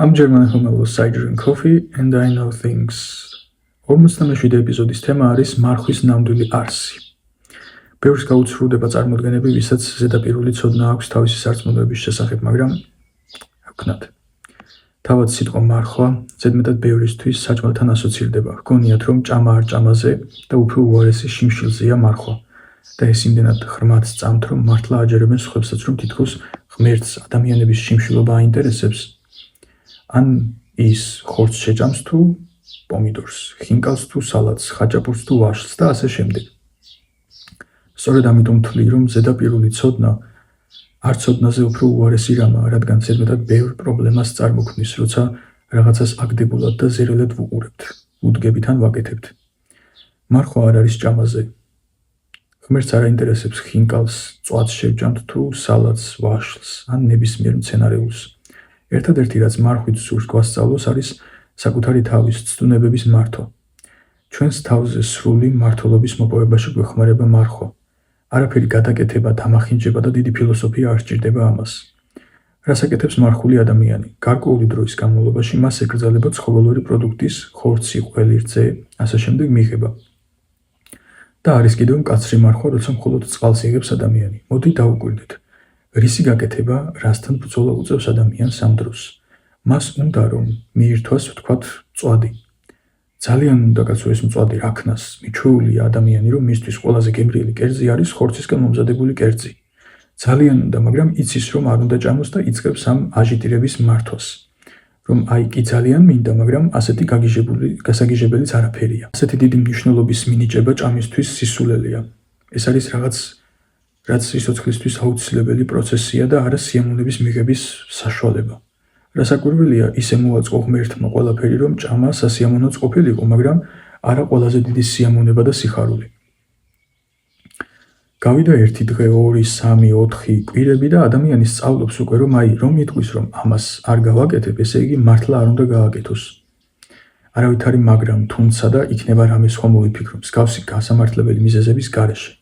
I'm German Homelo Cider and Coffee and I know things. 47 ეპიზოდის თემა არის მარხვის ნამდვილი არსი. ბევრს გაუცრუდება წარმოდგენები, ვისაც ზედაპირული ცოდნა აქვს თავისი სარწმუნოების შესახებ, მაგრამ ვქნათ. თავად სიტყვა მარხვა ზედმეტად ბევრისთვის საჭმელთან ასოცირდება. ჰგონიათ, რომ ჭამა არ ჭამაზე და უფრო უარესი შიმშილზეა მარხვა. და ეს იმდენად ღრმად სწამთ, რომ მართლა აჯერებენ სხვებსაც, რომ თითქოს ღმერთს ადამიანების შიმშილობა აინტერესებს. ან ის ხორცს შეჭამს თუ პომიდორს, ხინკალს თუ სალატს, ხაჭაპურს თუ ვაშლს და ასე შემდეგ. სწორედ ამიტომ ვთვლი, რომ ზედაპირული ცოდნა არ ცოდნაზე უფრო უარესი რამაა, რადგან ზედმეტად ბევრ პრობლემას წარმოქმნის, როცა რაღაცას აგდებულად და ზერელად ვუყურებთ, უდგებით ან ვაკეთებთ. მარხვა არ არის ჭამაზე. ღმერთს არ აინტერესებს ხინკალს, წვათს შევჭამთ თუ სალატს, ვაშლს ან ნებისმიერ მცენარეულს. ერთადერთი რაც მარხვით სურს გვასწავლოს არის საკუთარი თავის ცდუნებების მართვა. ჩვენს თავზე სრული მართლობის მოპოვებაში გვეხმარება მარხვა. არაფერი გადაკეთება, დამახინჯება და დიდი ფილოსოფია არ სჭირდება ამას. რას აკეთებს მარხული ადამიანი? გარკვეული დროის განმავლობაში მას ეკრძალება ცხოველური პროდუქტის ხორცი, ყველი, რძე, ასე შემდეგ მიღება. და არის კიდევ მკაცრი მარხვა, როცა მხოლოდ წყალს იღებს ადამიანი. მოდი დავუკვირდეთ. რისი გაკეთება, რასთან ბრძოლა უწევს ადამიანს ამ დროს? მას უნდა რომ მიირთვას, ვთქვათ, მწვადი. ძალიან უნდა გაცვეს მწვადი რაქნას, მიჩვეულია ადამიანი, რომ მისთვის ყველაზე გემრიელი კერძი არის ხორცისგან მომზადებული კერძი. ძალიან უნდა, მაგრამ იცის, რომ არ უნდა ჭამოს და იწყებს ამ აჟიტირების მართვას. რომ აი კი ძალიან მინდა, მაგრამ ასეთი გასაგიჟებელიც არაფერია. ასეთი დიდი მნიშვნელობის მინიჭება ჭამისთვის სისულელეა. ეს არის რაც სიცოცხლისთვის აუცილებელი პროცესია და არა სიამოვნების მიღების საშუალება. რასაკვირველია, ისე მოაწყო ღმერთმა ყველაფერი, რომ ჭამა სასიამოვნოც ყოფილიყო, მაგრამ არა ყველაზე დიდი სიამოვნება და სიხარული. გავიდა 1 დღე, 2, 3, 4 კვირები და ადამიანი სწავლობს უკვე, რომ რომ იტყვის, რომ ამას არ გავაკეთებ, ესე იგი მართლა არ უნდა გააკეთოს. არავითარი მაგრამ, თუმცა და იქნება რამე სხვა მოვიფიქრო, მსგავსი გასამართლებელი მიზეზების გარეშე.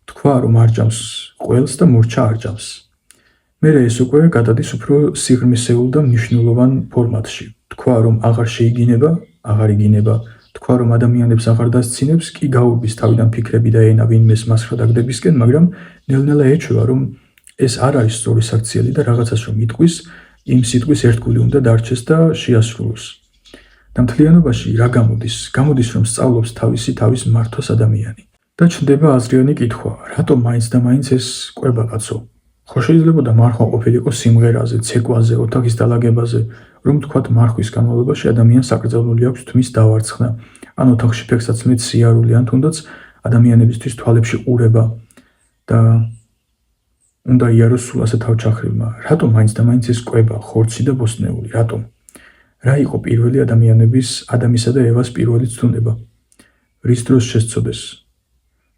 თქვა, რომ არ ჭამს ყველს და მორჩა არ ჭამს. მერე ეს უკვე გადადის უფრო სიღრმისეულ და მნიშვნელოვან ფორმატში. თქვა, რომ აღარ შეიგინება, აღარ იგინება. თქვა, რომ ადამიანებს აღარ დასცინებს, კი გაურბის თავიდან ფიქრები და ენა ვინმეს მასხადაგდებისკენ, მაგრამ ნელ-ნელა ეჩვევა, რომ ეს არ არის სწორი საქციელი და რაღაცას რომ იტყვის, იმ სიტყვის ერთგული უნდა დარჩეს და შეასრულოს. და მთლიანობაში რა გამოდის? გამოდის, რომ სწავლობს თავის მართვას ადამიანი. და ჩნდება აზრიანი კითხვა, რატომ მაინც და მაინც ეს კვება კაცო? ხო შეიძლებოდა მარხვა ყოფილიყო სიმღერაზე, ცეკვაზე, ოთახის დალაგებაზე, რომ თქვათ მარხვის განმავლობაში ადამიანს აკრძალული აქვს თმის დავარცხნა, ან ოთახში ფექსაცმლის სიარული, ან თუნდაც ადამიანებისთვის თვალებში ყურება და უნდა იაროს სულ ასე თავჩახრივმა. რატომ მაინც და მაინც ეს კვება, ხორცი და ბოსტნეული, რატომ? რა იყო პირველი ადამიანისა და ევას პირველი ცდუნება? რის დროს შესწოდეს?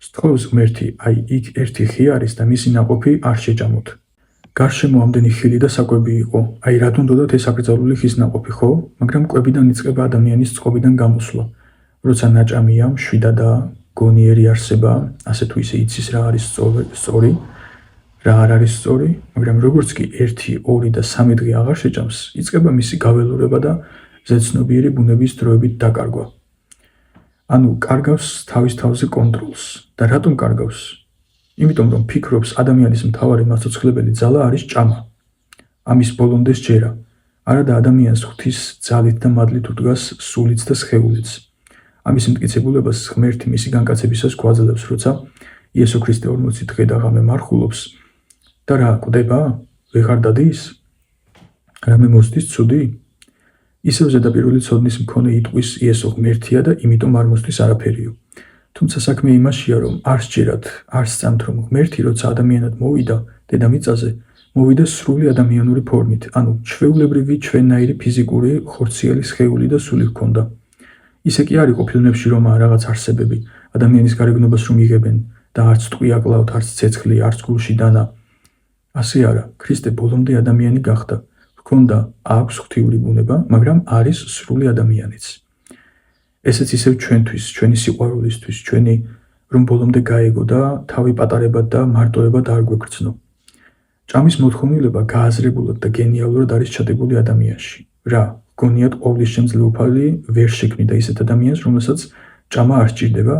სწავლობს ღმერთი, აი იქ ერთი ხი არის და მისი ნაყოფი არ შეჭამოთ. გარშემო ამდენი ხილი და საკვები იყო, აი რატომ უნდათ ეს აკრძალული ხის ნაყოფი, ხო? მაგრამ კვებიდან იწყება ადამიანის წყობიდან გამოსვლა. როცა ნაჭამია, მშვიდადაა, გონიერი არსება, ასე თუ ისე იცის რა არის სწორი, რა არ არის სწორი, მაგრამ როგორც კი 1, 2 და 3 დღე აღარ შეჭამს, იწყება მისი გაველურება და ზეცნობიერი ბუნების დროებით დაკარგვა. ანუ კარგავს თავის თავზე კონტროლს. და რატომ კარგავს? იმიტომ რომ ფიქრობს ადამიანის მთავარი მასწავლებელი ძალა არის ჭამა. ამის ბოლომდე სჯერა. არა და ადამიანს ღვთის ძალით და მადლით უდგას სულიც და სხეულიც. ამის მტკიცებულებას ღმერთი მისი განკაცებისას გვაძლევს, როცა იესო ქრისტე 40 დღე და ღამე მარხულობს და რა კვდება? ვეღარ დადის? რამე მოსდის ცუდი? ისევ ზედაპირული ცოდნის მქონე იტყვის იესო ღმერთია და იმიტომ არ მოსდის არაფერიო. თუმცა საქმე იმაშია, რომ არ სჯერათ, არ სწამთ, რომ ღმერთი როცა ადამიანად მოვიდა დედამიწაზე, მოვიდა სრული ადამიანური ფორმით, ანუ ჩვეულებრივი ჩვენნაირი ფიზიკური, ხორციელი სხეული და სული ჰქონდა. ისე კი არ იყო ფილმებში რომ რაღაც არსებები ადამიანის გარეგნობას რომ იღებენ და არც ტყვი აკლავთ, არც ცეცხლი, არც გულში დანა. ასე არა, ქრისტე ბოლომდე ადამიანი გახდა. ჰქონდა აქვს ღვთიური ბუნება, მაგრამ არის სრული ადამიანიც. ესეც ისევ ჩვენთვის, ჩვენი სიყვარულისთვის, ჩვენი რომ ბოლომდე გაეგო და თავი პატარებად და მარტოებად არ გვეგრძნო. ჭამის მოთხოვნილება გააზრებულად და გენიალურად არის ჩადებული ადამიანში. რა, გონიათ ყოვლის შემძლეობელი ვერ შექმნიდა ისეთ ადამიანს, რომელსაც ჭამა არ სჭირდება?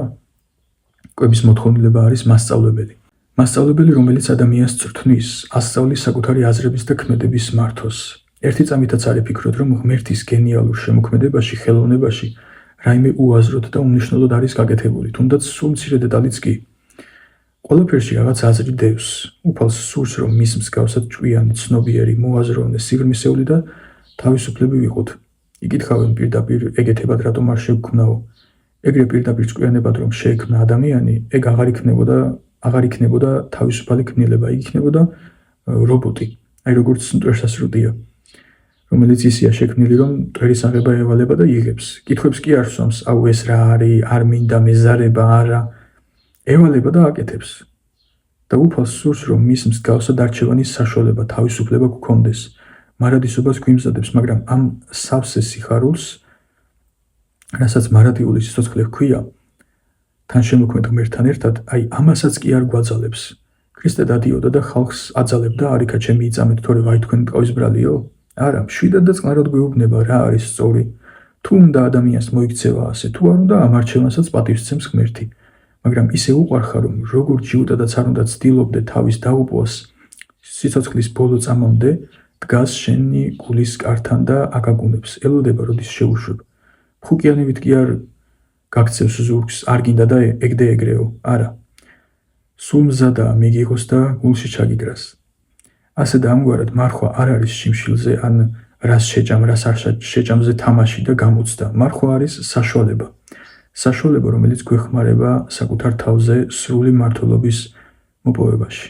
კვების მოთხოვნილება არის მასწავლებელი. მასწავლებელი, რომელიც ადამიანს წვრთნის, ასწავლის საკუთარი აზრების და ქმედების მართვას. ერთი წამითაც არ იფიქროთ, რომ ღმერთის გენიალურ შემოქმედებაში, ხელოვნებაში რაიმე უაზროდ და უმნიშვნელოდ არის გაკეთებული, თუნდაც სულ მცირე დეტალიც კი. ყველაფერში რაღაც აზრი დევს, უფალს სურს, რომ მის მსგავსად ჭკვიანი, ცნობიერი, მოაზროვნე, სიღრმისეული და თავისუფლები ვიყოთ. იკითხავენ პირდაპირ ეგეთებად რატომ არ შევქმნაო? ეგრე პირდაპირ ჭკვიანებად რომ შეექმნა ადამიანი, ეგ აღარ იქნებოდა თავისუფალი ქმნილება, იქ იქნებოდა რობოტი, აი როგორც მტვერსასრუტია, რომელიც ისეა შექმნილი, რომ მტვერის აღება ევალება და იღებს. კითხვებს კი არ სვამს, აუ ეს რა არის, არ მინდა მეზარება, არა. ევალება და აკეთებს. და უფალს სურს, რომ მის მსგავსად არჩევანის საშუალება, თავისუფლება გქონდეს. მარადისობას გვიმზადებს, მაგრამ ამ სავსე სიხარულს, რასაც მარადიული სიცოცხლე ჰქვია, თან შემოქმედ ღმერთთან ერთად, აი ამასაც კი არ გვაძალებს. ქრისტე დადიოდა და ხალხს აძალებდა, არიქა ჩემი იწამეთ, თორე ვაი თქვენ მტყავის ბრალიო? არა, მშვიდად და წყნარად გვეუბნება რა არის სწორი. თუ უნდა ადამიანს მოიქცევა ასე, თუ არ უნდა ამ არჩევანსაც პატივს სცემს ღმერთი. მაგრამ ისე უყვარხარ, რომ როგორც ჯიუტადაც არ უნდა ცდილობდე თავის დაუპოვას, სიცოცხლის ბოლო წამამდე დგას შენი გულის კართან და აკაგუნებს, ელოდება როდის შეუშვებ. ხუკიანივით კი არ გაქცევს ზურგს, არ გინდა და ეგდე ეგრეო, არა. სულ მზადაა მიგიღოს და გულში ჩაგიგრას. ასე და ამგვარად მარხვა არ არის შიმშილზე, ან რას შეჭამ, რას არ შეჭამზე თამაში და გამოცდა. მარხვა არის საშუალება. საშუალება, რომელიც გვეხმარება საკუთარ თავზე სრული მმართველობის მოპოვებაში.